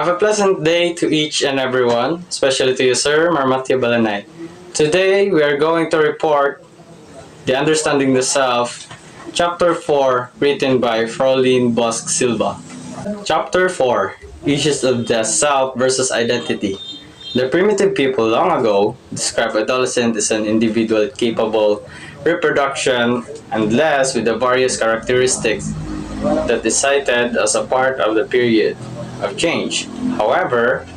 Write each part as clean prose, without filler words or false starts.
Have a pleasant day to each and everyone, especially to you, Sir Marmatya Balanay. Today, we are going to report The Understanding the Self, Chapter 4, written by Fraulein Bosque Silva. Chapter 4, Issues of the Self versus Identity. The primitive people long ago described adolescent as an individual capable reproduction and less with the various characteristics that is cited as a part of the period of change. However,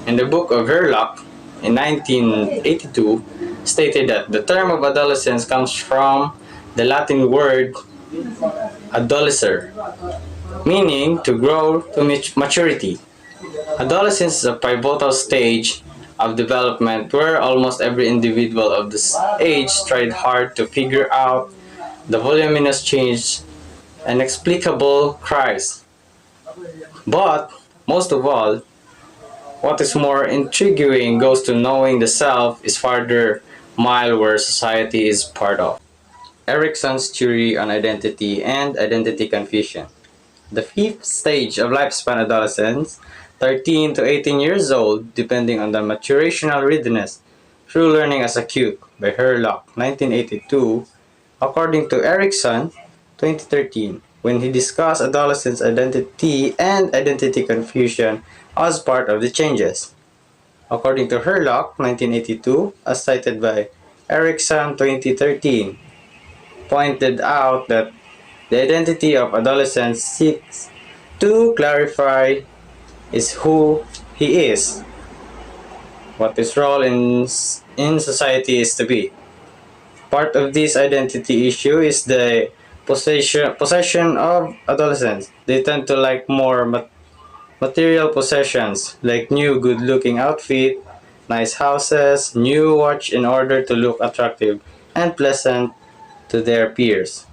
in the book of Verloc in 1982 stated that the term of adolescence comes from the Latin word adolescer, meaning to grow to maturity. Adolescence is a pivotal stage of development where almost every individual of this age tried hard to figure out the voluminous change and inexplicable cries. But, most of all, what is more intriguing goes to knowing the self is farther mile where society is part of. Erickson's theory on identity and identity confusion. The fifth stage of lifespan adolescence, 13 to 18 years old, depending on the maturational readiness, through learning as acute by Herlock, 1982, according to Erickson, 2013, when he discussed adolescence identity and identity confusion as part of the changes. According to Herlock, 1982, as cited by Erickson, 2013, pointed out that the identity of adolescents seeks to clarify is who he is, what his role in society is to be. Part of this identity issue is the possession of adolescents. They tend to like more material possessions, like new good-looking outfit, nice houses, new watch in order to look attractive and pleasant to their peers.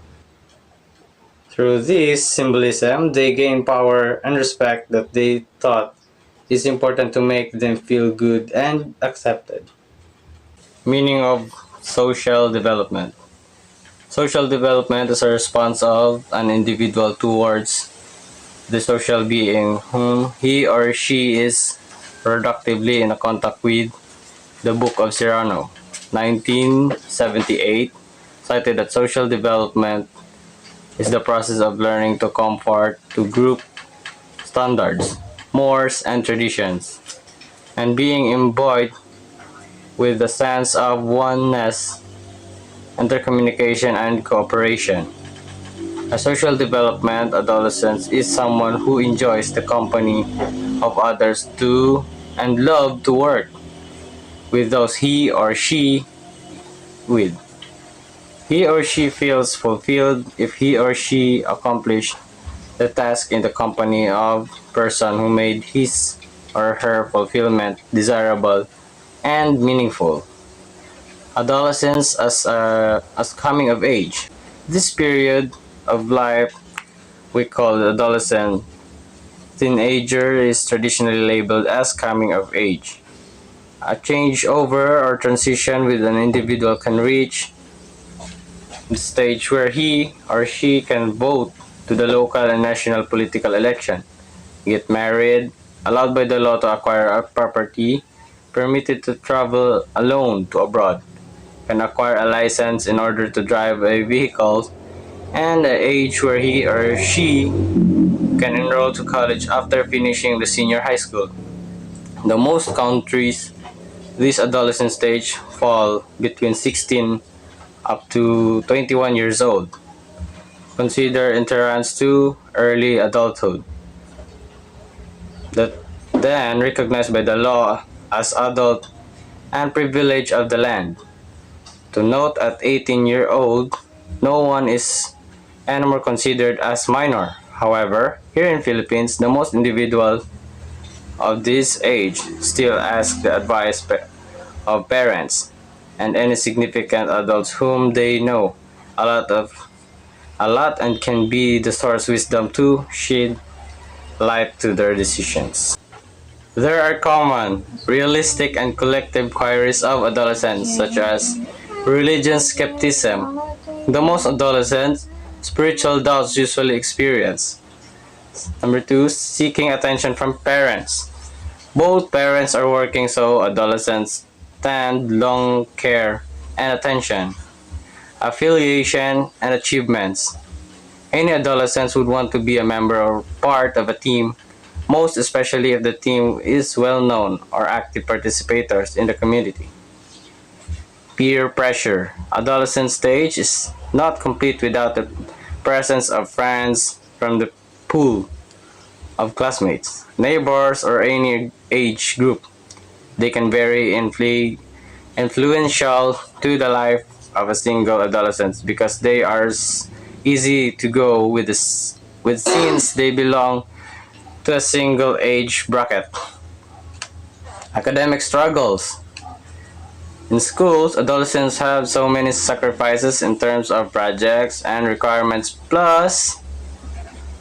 Through this symbolism, they gain power and respect that they thought is important to make them feel good and accepted. Meaning of social development. Social development is a response of an individual towards the social being whom he or she is productively in a contact with. The Book of Cyrano, 1978, cited that social development is the process of learning to conform to group standards, mores, and traditions, and being imbued with the sense of oneness, intercommunication, and cooperation. A social development adolescent is someone who enjoys the company of others and love to work with those he or she with. He or she feels fulfilled if he or she accomplished the task in the company of person who made his or her fulfillment desirable and meaningful. Adolescence as coming of age. This period of life we call adolescent. Teenager is traditionally labeled as coming of age. A changeover or transition with an individual can reach the stage where he or she can vote to the local and national political election, get married, allowed by the law to acquire a property, permitted to travel alone to abroad, can acquire a license in order to drive a vehicle, and the age where he or she can enroll to college after finishing the senior high school. In most countries, this adolescent stage fall between 16 up to 21 years old. Consider entrance to early adulthood, that then recognized by the law as adult and privilege of the land. To note, at 18-year-old, no one is anymore considered as minor. However, here in Philippines, the most individual of this age still ask the advice of parents and any significant adults whom they know a lot and can be the source wisdom to shed light to their decisions. There are common, realistic, and collective queries of adolescents, such as religion skepticism. The most adolescents, spiritual doubts usually experience. Number two, seeking attention from parents. Both parents are working, so adolescents tend long care and attention, affiliation, and achievements. Any adolescents would want to be a member or part of a team, most especially if the team is well known or active participators in the community. Peer pressure. Adolescent stage is not complete without the presence of friends from the pool of classmates, neighbors, or any age group. They can very influential to the life of a single adolescent because they are easy to go with with since they belong to a single age bracket. Academic struggles. In schools, adolescents have so many sacrifices in terms of projects and requirements, plus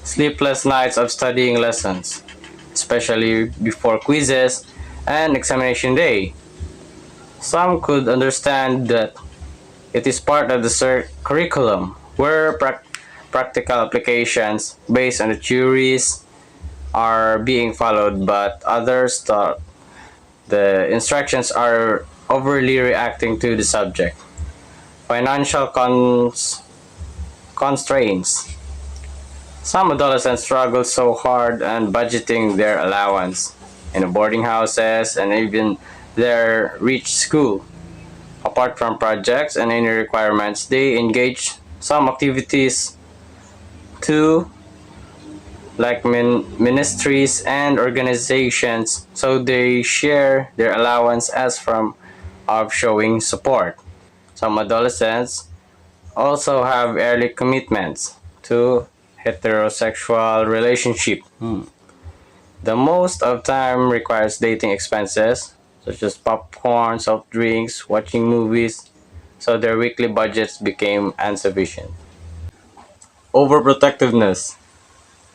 sleepless nights of studying lessons, especially before quizzes and examination day. Some could understand that it is part of the curriculum where practical applications based on the theories are being followed, but others thought the instructions are overly reacting to the subject. Financial constraints. Some adolescents struggle so hard on budgeting their allowance in boarding houses and even their rich school. Apart from projects and any requirements, they engage some activities too, like ministries and organizations, so they share their allowance as from of showing support. Some adolescents also have early commitments to heterosexual relationship. The most of time requires dating expenses such as popcorn, soft drinks, watching movies, so their weekly budgets became insufficient. Overprotectiveness.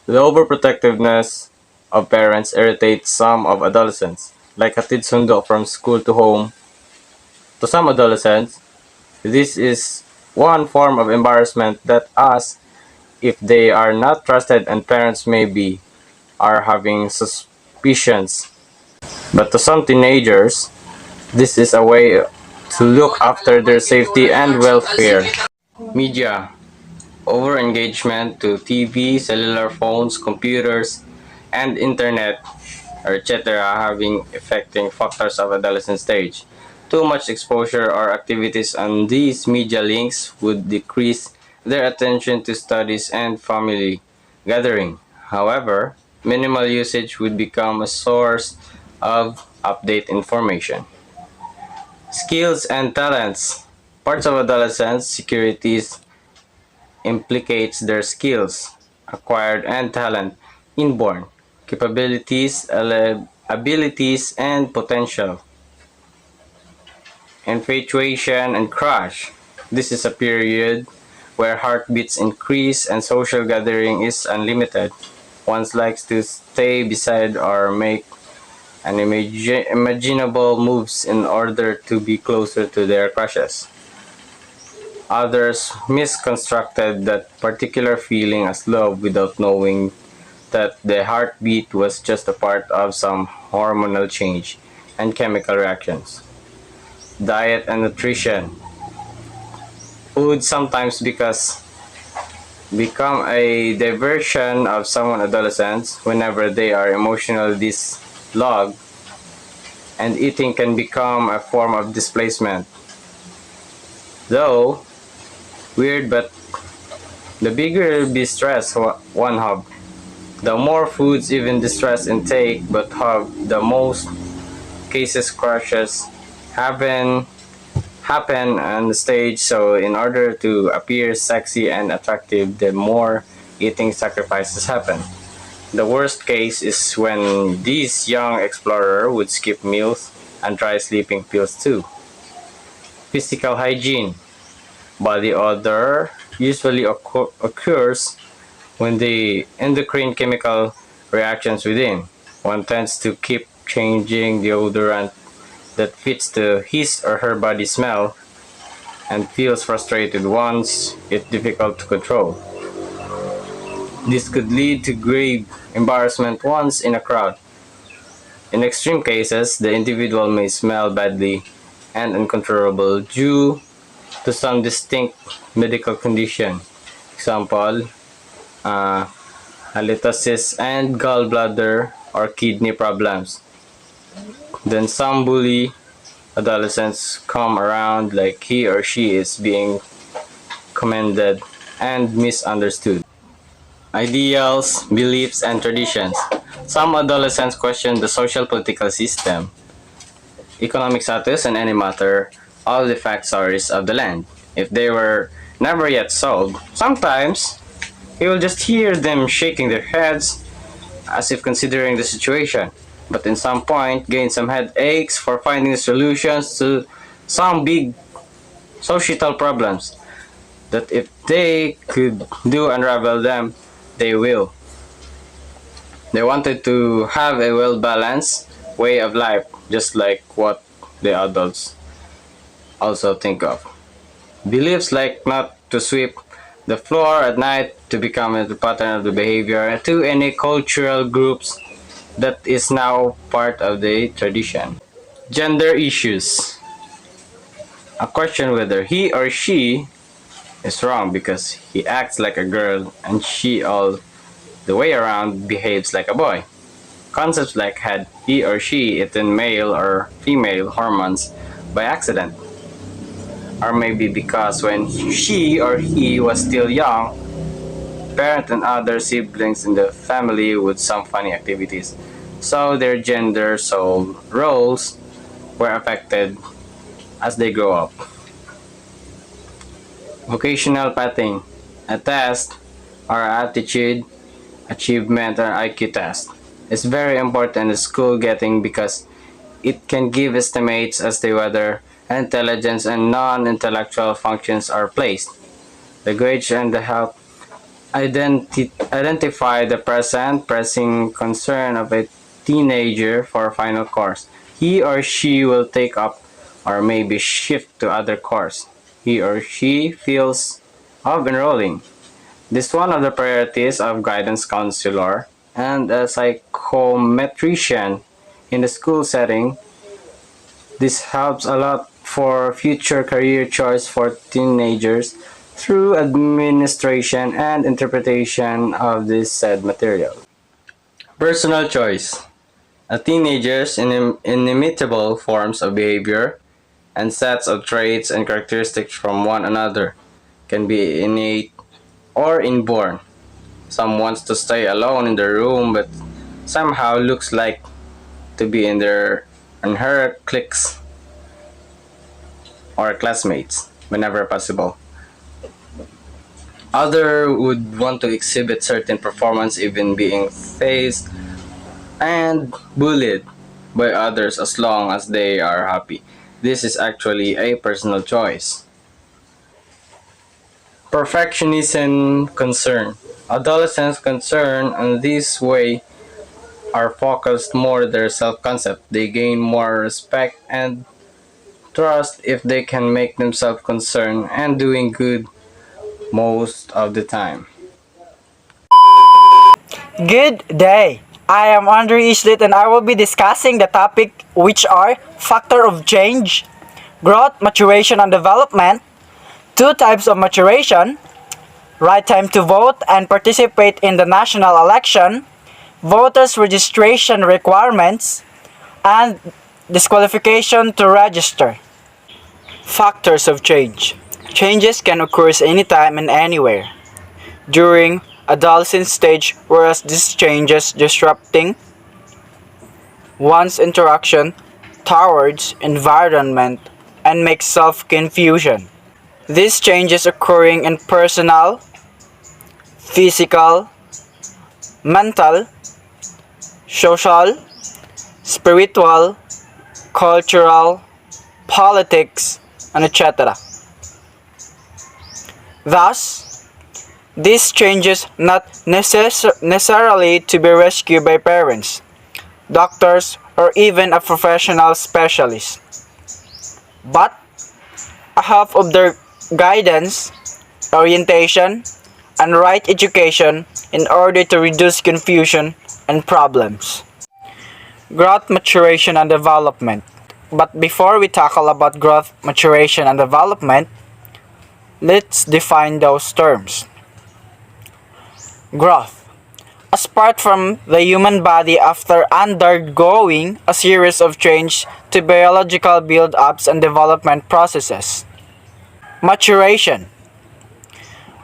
The overprotectiveness of parents irritates some of adolescents, like hatid sundo from school to home. To some adolescents, this is one form of embarrassment that asks if they are not trusted and parents maybe are having suspicions. But to some teenagers, this is a way to look after their safety and welfare. Media. Over-engagement to TV, cellular phones, computers, and internet, or etc. having affecting factors of adolescent stage. Too much exposure or activities on these media links would decrease their attention to studies and family gathering. However, minimal usage would become a source of update information. Skills and talents. Parts of adolescence securities implicates their skills, acquired and talent, inborn capabilities, abilities, and potential. Infatuation and crush. This is a period where heartbeats increase and social gathering is unlimited. One likes to stay beside or make unimaginable moves in order to be closer to their crushes. Others misconstructed that particular feeling as love without knowing that the heartbeat was just a part of some hormonal change and chemical reactions. Diet and nutrition. Food sometimes become a diversion of someone adolescents whenever they are emotionally dislodged, and eating can become a form of displacement. Though weird, but the bigger the stress one have, the more foods even the stress intake but have the most cases crushes happen on the stage, so in order to appear sexy and attractive the more eating sacrifices happen. The worst case is when this young explorer would skip meals and try sleeping pills too. Physical hygiene. Body odor usually occurs when the endocrine chemical reactions within. One tends to keep changing deodorant that fits to his or her body smell and feels frustrated once it's difficult to control. This could lead to grave embarrassment once in a crowd. In extreme cases, the individual may smell badly and uncontrollable due to some distinct medical condition. Example, uh, halitosis and gallbladder or kidney problems. Then some bully adolescents come around like he or she is being commended and misunderstood. Ideals, beliefs, and traditions. Some adolescents question the social political system, economic status, and any matter of the factories of the land. If they were never yet solved, sometimes you will just hear them shaking their heads as if considering the situation, but in some point gain some headaches for finding solutions to some big societal problems that if they could do unravel them, they will. They wanted to have a well-balanced way of life, just like what the adults also think of. Beliefs like not to sweep the floor at night to become a pattern of the behavior to any cultural groups that is now part of the tradition. Gender issues. A question whether he or she is wrong because he acts like a girl and she all the way around behaves like a boy. Concepts like had he or she eaten male or female hormones by accident, or maybe because when she or he was still young, parent and other siblings in the family with some funny activities, so their gender soul roles were affected as they grow up. Vocational pathing, a test or aptitude, achievement, or IQ test, is very important in school getting because it can give estimates as to whether intelligence and non-intellectual functions are placed. The grades and the help identify the present pressing concern of a teenager for a final course. He or she will take up or maybe shift to other course he or she feels of enrolling. This is one of the priorities of guidance counselor and a psychometrician in the school setting. This helps a lot for future career choice for teenagers through administration and interpretation of this said material. Personal choice. A teenager's inimitable forms of behavior and sets of traits and characteristics from one another can be innate or inborn. Some wants to stay alone in their room but somehow looks like to be in their and her cliques or classmates whenever possible. Other would want to exhibit certain performance even being faced and bullied by others as long as they are happy. This is actually a personal choice. Perfectionism concern. Adolescents' concern in this way are focused more their self-concept. They gain more respect and trust if they can make themselves concerned and doing good most of the time. Good day. I am Andre Eslit and I will be discussing the topic which are factor of change, growth, maturation and development, two types of maturation, right time to vote and participate in the national election, voters registration requirements, and disqualification to register. Factors of change. Changes can occur anytime and anywhere. During adolescent stage, whereas these changes disrupting one's interaction towards environment and make self-confusion. These changes occurring in personal, physical, mental, social, spiritual, cultural, politics, and etc. Thus, these changes not necessarily to be rescued by parents, doctors, or even a professional specialist, but a help of their guidance, orientation, and right education in order to reduce confusion and problems. Growth, maturation, and development. But before we tackle about growth, maturation, and development, let's define those terms. Growth. Apart from the human body after undergoing a series of change to biological build-ups and development processes. Maturation.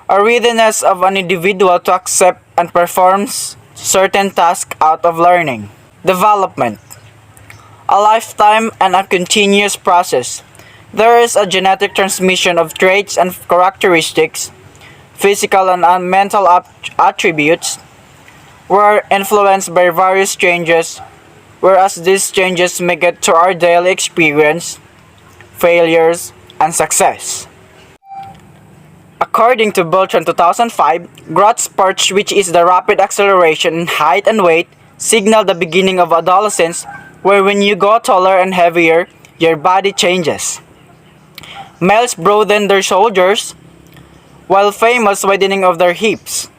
A readiness of an individual to accept and perform certain tasks out of learning. Development. A lifetime and a continuous process. There is a genetic transmission of traits and characteristics, physical and mental attributes, were influenced by various changes, whereas these changes may get to our daily experience, failures, and success. According to Beltran 2005, growth spurts, which is the rapid acceleration in height and weight, signal the beginning of adolescence, where when you go taller and heavier, your body changes. Males broaden their shoulders, while females widening of their hips.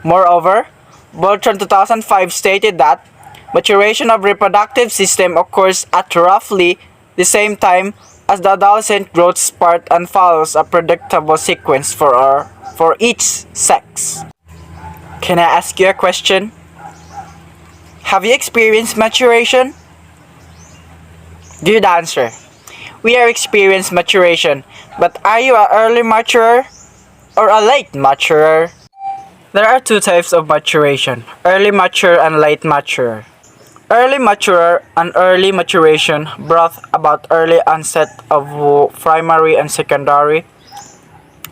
Moreover, Beltran 2005 stated that maturation of reproductive system occurs at roughly the same time as the adolescent growth spurt and follows a predictable sequence for each sex. Can I ask you a question? Have you experienced maturation? Good answer. We are experiencing maturation, but are you an early maturer or a late maturer? There are two types of maturation, early mature and late maturer. Early maturer and early maturation brought about early onset of primary and secondary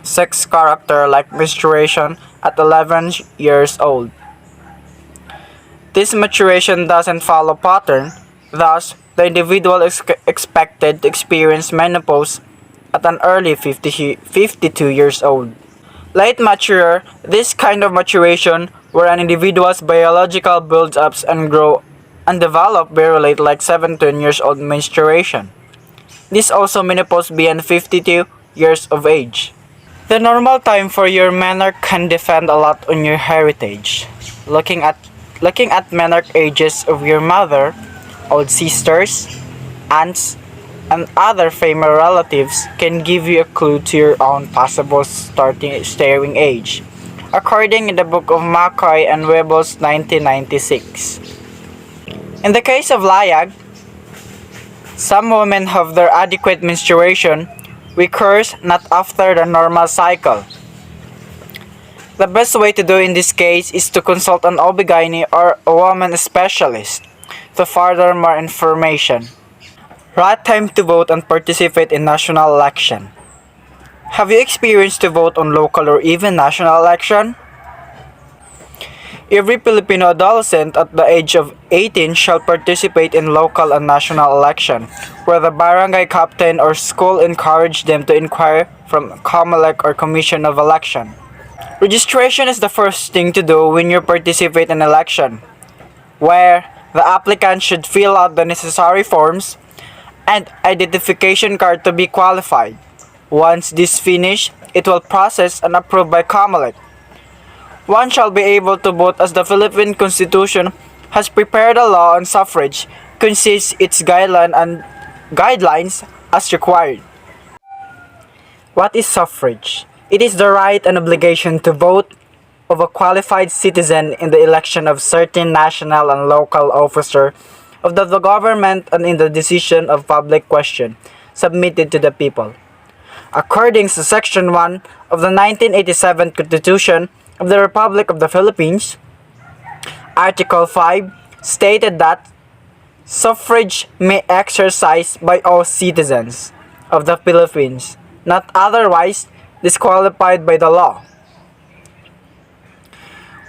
sex character like menstruation at 11 years old. This maturation doesn't follow pattern, thus the individual is expected to experience menopause at an early 52 years old. Late mature, this kind of maturation where an individual's biological builds-ups and grow and develop very late like 17 years old menstruation. This also menopause beyond 52 years of age. The normal time for your menarche can depend a lot on your heritage. Looking at menarche ages of your mother, old sisters, aunts, and other female relatives can give you a clue to your own possible staring age, according in the book of McCoy and Webels 1996. In the case of Layag, some women have their adequate menstruation recurs not after the normal cycle. The best way to do in this case is to consult an OB/GYN or a woman specialist to further more information. Right time to vote and participate in national election. Have you experienced to vote on local or even national election? Every Filipino adolescent at the age of 18 shall participate in local and national election, where the barangay captain or school encourage them to inquire from COMELEC or Commission of Election. Registration is the first thing to do when you participate in election, where the applicant should fill out the necessary forms and identification card to be qualified. Once this finished, it will process and approved by COMELEC. One shall be able to vote as the Philippine Constitution has prepared a law on suffrage, consists its guidelines as required. What is suffrage? It is the right and obligation to vote of a qualified citizen in the election of certain national and local officer of the government and in the decision of public question submitted to the people. According to Section 1 of the 1987 Constitution of the Republic of the Philippines, Article 5 stated that suffrage may exercise by all citizens of the Philippines, not otherwise disqualified by the law,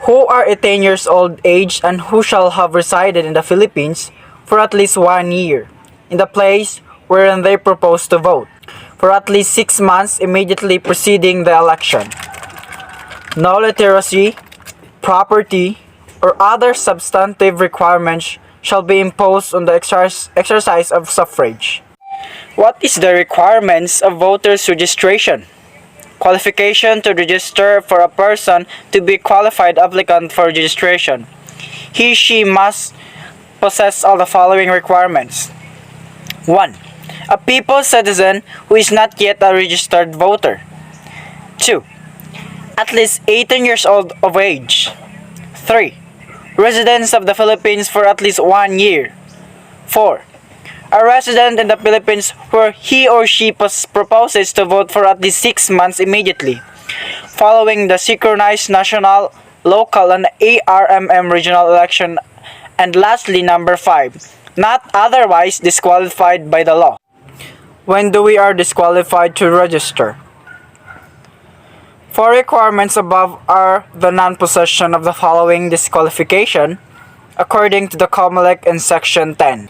who are 18 years old age and who shall have resided in the Philippines for at least 1 year in the place wherein they propose to vote, for at least 6 months immediately preceding the election. No literacy, property, or other substantive requirements shall be imposed on the exercise of suffrage. What is the requirements of voters' registration? Qualification to register for a person to be qualified applicant for registration. He/she must possess all the following requirements. 1. A people citizen who is not yet a registered voter. 2. At least 18 years old of age. 3. Residents of the Philippines for at least 1 year. 4. A resident in the Philippines where he or she proposes to vote for at least 6 months immediately, following the synchronized national, local, and ARMM regional election. And lastly, number 5, not otherwise disqualified by the law. When do we are disqualified to register? 4 requirements above are the non-possession of the following disqualification, according to the COMELEC in Section 10.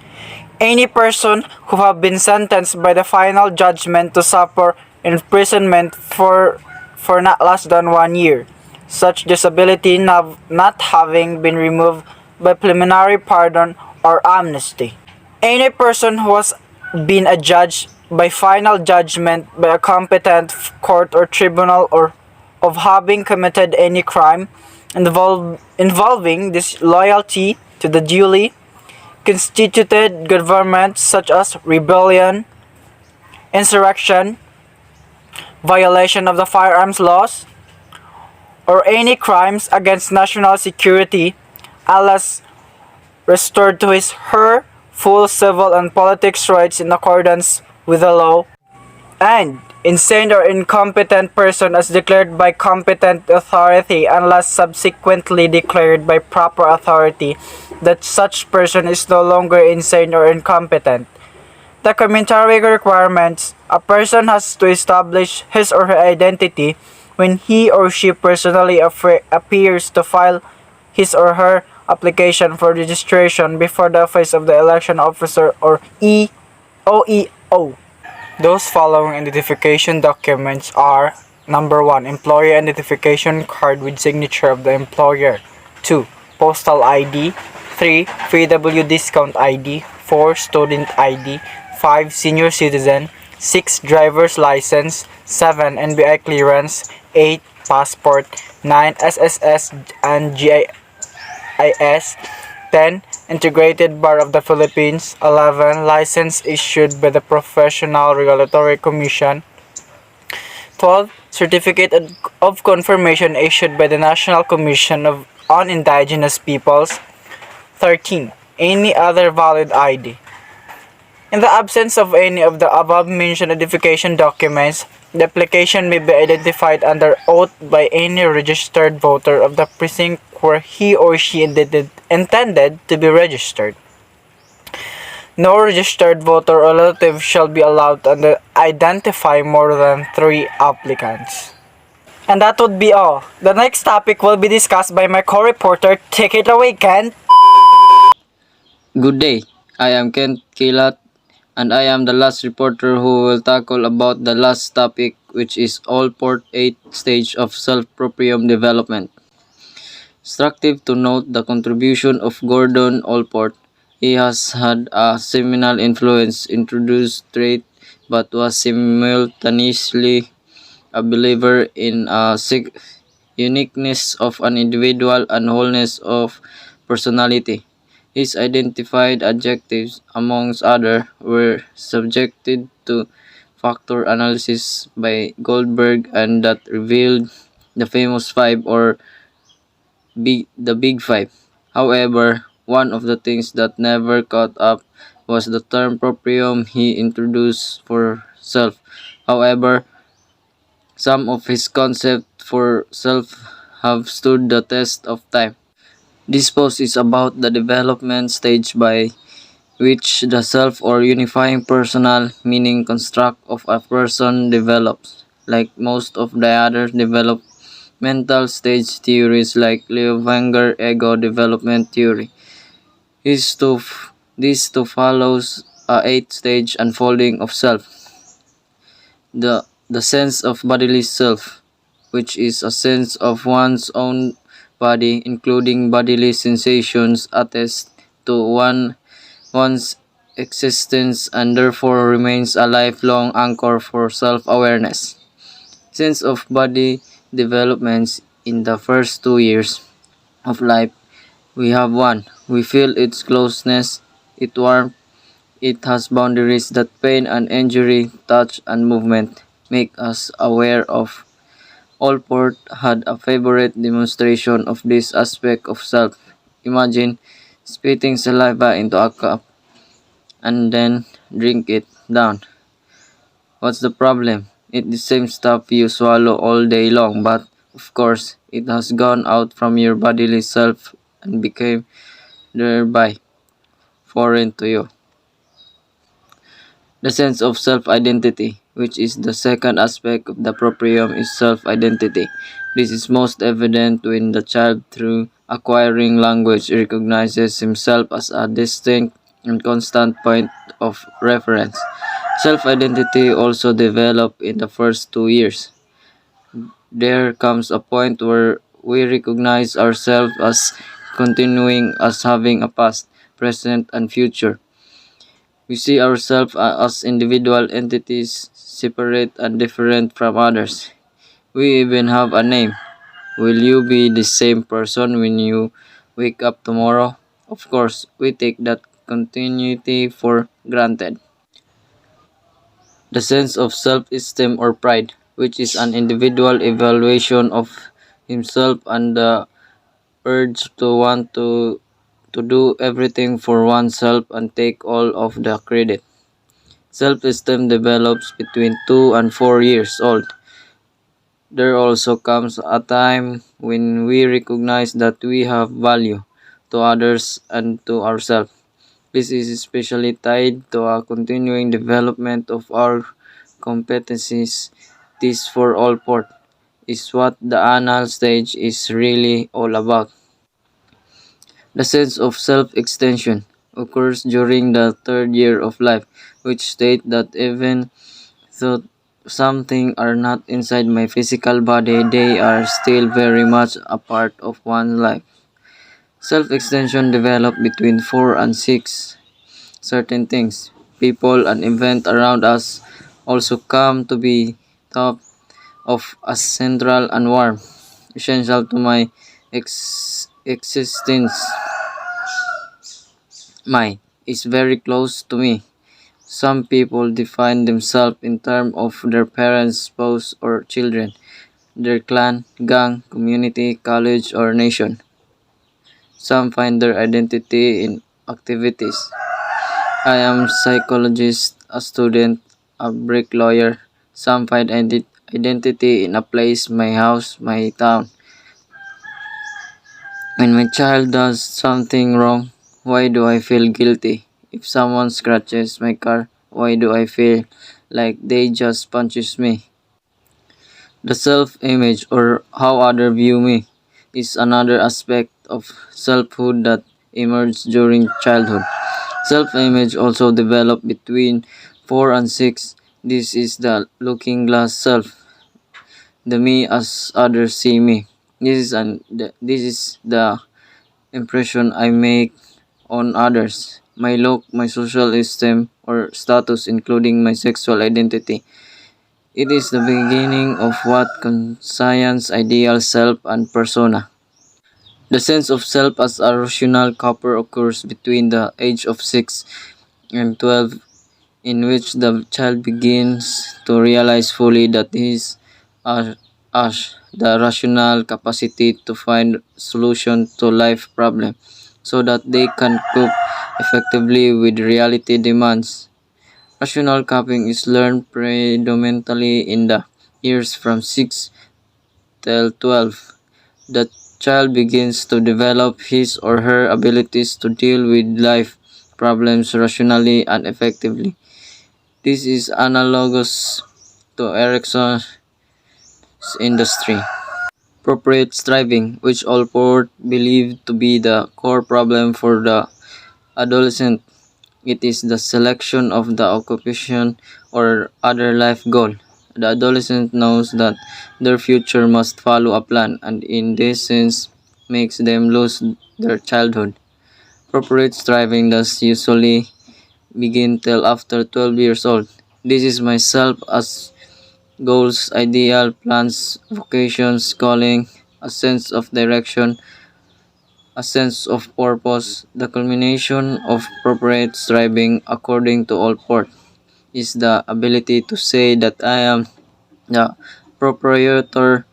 Any person who have been sentenced by the final judgment to suffer imprisonment for not less than 1 year, such disability not having been removed by preliminary pardon or amnesty. Any person who has been adjudged by final judgment by a competent court or tribunal or of having committed any crime involving disloyalty to the duly constituted government, such as rebellion, insurrection, violation of the firearms laws, or any crimes against national security, unless restored to his/her full civil and politics rights in accordance with the law, and insane or incompetent person as declared by competent authority unless subsequently declared by proper authority that such person is no longer insane or incompetent. Documentary requirements. A person has to establish his or her identity when he or she personally appears to file his or her application for registration before the office of the election officer or OEO. Those following identification documents are: number 1, employer identification card with signature of the employer. 2, postal ID. 3, VW discount ID. 4, student ID. 5, senior citizen. 6, driver's license. 7, NBI clearance. 8, passport. 9, SSS and GIS. 10, Integrated Bar of the Philippines. 11, license issued by the Professional Regulatory Commission. 12, certificate of confirmation issued by the National Commission on Indigenous Peoples. 13, any other valid ID. In the absence of any of the above-mentioned identification documents, the application may be identified under oath by any registered voter of the precinct where he or she intended to be registered. No registered voter or relative shall be allowed to identify more than 3 applicants. And that would be all. The next topic will be discussed by my co-reporter. Take it away, Ken. Good day, I am Kilat, and I am the last reporter who will tackle about the last topic, which is All-Port 8 stage of self-proprium development. Instructive to note the contribution of Gordon Allport. He has had a seminal influence, introduced trait, but was simultaneously a believer in a uniqueness of an individual and wholeness of personality. His identified adjectives, amongst others, were subjected to factor analysis by Goldberg, and that revealed the famous five, or the Big Five. However, one of the things that never caught up was the term proprium he introduced for self. However, some of his concepts for self have stood the test of time. This post is about the development stage by which the self or unifying personal meaning construct of a person develops. Like most of the other developmental stage theories like Leo Wenger ego development theory, this too follows a 8-stage unfolding of self. The sense of bodily self, which is a sense of one's own body, including bodily sensations, attests to one's existence and therefore remains a lifelong anchor for self-awareness. Sense of body developments in the first 2 years of life. We have one. We feel its closeness, its warmth, it has boundaries that pain and injury, touch and movement make us aware of. Allport had a favorite demonstration of this aspect of self. Imagine spitting saliva into a cup and then drink it down. What's the problem? It's the same stuff you swallow all day long, but of course, it has gone out from your bodily self and became thereby foreign to you. The sense of self-identity, which is the second aspect of the proprium, is self-identity. This is most evident when the child, through acquiring language, recognizes himself as a distinct and constant point of reference. Self-identity also develops in the first 2 years. There comes a point where we recognize ourselves as continuing as having a past, present, and future. We see ourselves as individual entities, separate and different from others. We even have a name. Will you be the same person when you wake up tomorrow? Of course, we take that continuity for granted. The sense of self-esteem or pride, which is an individual evaluation of himself and the urge to want to do everything for oneself and take all of the credit. Self-esteem develops between 2 and 4 years old. There also comes a time when we recognize that we have value to others and to ourselves. This is especially tied to a continuing development of our competencies. This for all port is what the anal stage is really all about. The sense of self-extension occurs during the third year of life, which state that even though something are not inside my physical body, they are still very much a part of one's life. Self-extension develop between 4 and 6. Certain things, people, and events around us also come to be thought of as central and warm, essential to my existence. Mine is very close to me. Some people define themselves in terms of their parents, spouse, or children, their clan, gang, community, college, or nation. Some find their identity in activities. I am psychologist, a student, a bricklayer. Some find identity in a place, my house, my town. When my child does something wrong, why do I feel guilty? If someone scratches my car, why do I feel like they just punches me? The self-image or how others view me is another aspect of selfhood that emerges during childhood. Self-image also develops between 4 and 6. This is the looking glass self, the me as others see me. This is the impression I make on others, my look, my social esteem or status, including my sexual identity. It is the beginning of what conscience, ideal self, and persona. The sense of self as a rational couple occurs between the age of 6 and 12, in which the child begins to realize fully that he is the rational capacity to find solution to life problem so that they can cope effectively with reality demands. Rational coping is learned predominantly in the years from 6 till 12. The child begins to develop his or her abilities to deal with life problems rationally and effectively. This is analogous to Erickson's industry. Appropriate striving, which Allport believed to be the core problem for the adolescent. It is the selection of the occupation or other life goal. The adolescent knows that their future must follow a plan and in this sense makes them lose their childhood. Appropriate striving does usually begin till after 12 years old. This is myself as goals, ideal, plans, vocations, calling, a sense of direction, a sense of purpose. The culmination of appropriate striving according to all port is the ability to say that I am the proprietor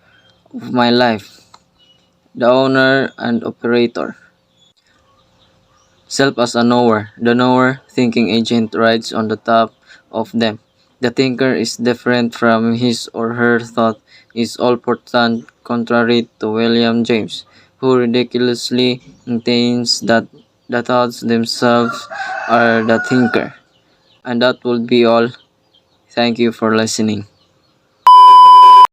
of my life, the owner and operator. Self as a knower. The knower, thinking agent, rides on the top of them. The thinker is different from his or her thought, is all important, contrary to William James, who ridiculously maintains that the thoughts themselves are the thinker. And that would be all. Thank you for listening.